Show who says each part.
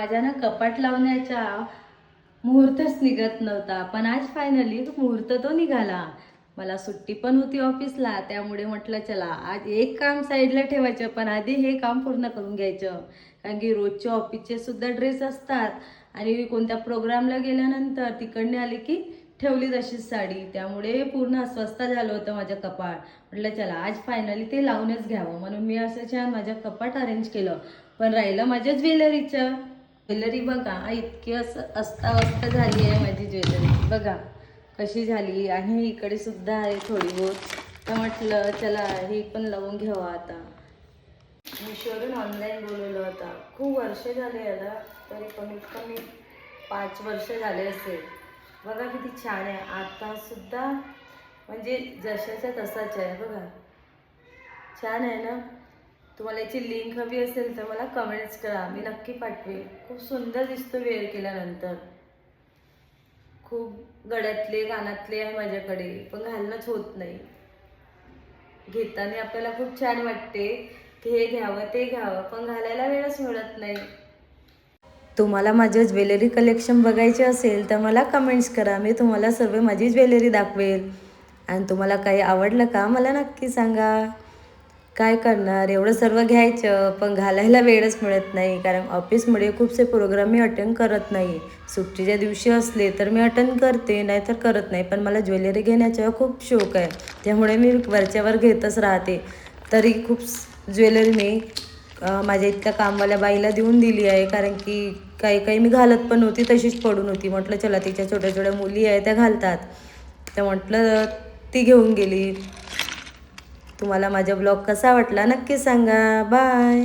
Speaker 1: माझ्या ना कपाट लावण्याचा मुहूर्तच निघत नव्हता, पण आज फायनली मुहूर्त तो निघाला. मला सुट्टी पण होती ऑफिसला, त्यामुळे म्हटलं चला आज एक काम साईडला ठेवायचं, पण आधी हे काम पूर्ण करून घ्यायचं. कारण की रोजचे ऑफिसचे सुद्धा ड्रेस असतात आणि कोणत्या प्रोग्रामला गेल्यानंतर तिकडने आले की ठेवली तशीच साडी, त्यामुळे पूर्ण अस्वस्थ झालं होतं माझं कपाट. म्हटलं चला आज फायनली ते लावूनच घ्यावं, म्हणून मी असं छान माझं कपाट अरेंज केलं. पण राहिलं माझ्या ज्वेलरीचं. ज्वेलरी बघा इतकी असं अस्ताव्यस्त झाली आहे माझी ज्वेलरी, बघा कशी झाली. आणि इकडे सुद्धा आहे थोडी बहुत, तर म्हटलं चला हे पण लावून घ्यावं. आता मिशोवरून ऑनलाईन बोलवलं होता, खूप वर्ष झाले याला, तरी कमीत कमी 5 वर्ष झाले असेल. बघा किती छान आहे आता सुद्धा, म्हणजे जशाच्या तसाच आहे बघा. छान आहे ना? तुम्हाला याची लिंक हवी असेल तर मला कमेंट्स करा, मी नक्की पाठवेल. खूप सुंदर दिसतो वेअर केल्यानंतर. खूप गळ्यातले कानातले आहे माझ्याकडे, पण घालणंच होत नाही. घेताना आपल्याला खूप छान वाटते की हे घ्यावं ते घ्यावं, पण घालायला वेळच मिळत नाही. तुम्हाला माझं ज्वेलरी कलेक्शन बघायचे असेल तर मला कमेंट्स करा, मी तुम्हाला सर्व माझी ज्वेलरी दाखवेल. आणि तुम्हाला काही आवडलं का मला नक्की सांगा. काय करणार, एवढं सर्व घ्यायचं पण घालायला वेळच मिळत नाही, कारण ऑफिसमुळे खूपसे प्रोग्राम मी अटेंड करत नाही. सुट्टीच्या दिवशी असले तर मी अटेंड करते, नाहीतर करत नाही. पण मला ज्वेलरी घेण्याचा खूप शौक आहे, त्यामुळे मी वरच्यावर घेतच राहते. तरी खूप ज्वेलरी मी माझ्या इतक्या कामवाल्या बाईला देऊन दिली आहे, कारण की काही काही मी घालत पण नव्हती, तशीच पडून होती. म्हटलं चला तिच्या छोट्या छोट्या मुली आहे त्या घालतात, तर म्हटलं ती घेऊन गेली. तुम्हाला माझा ब्लॉग कसा वाटला नक्की सांगा. बाय.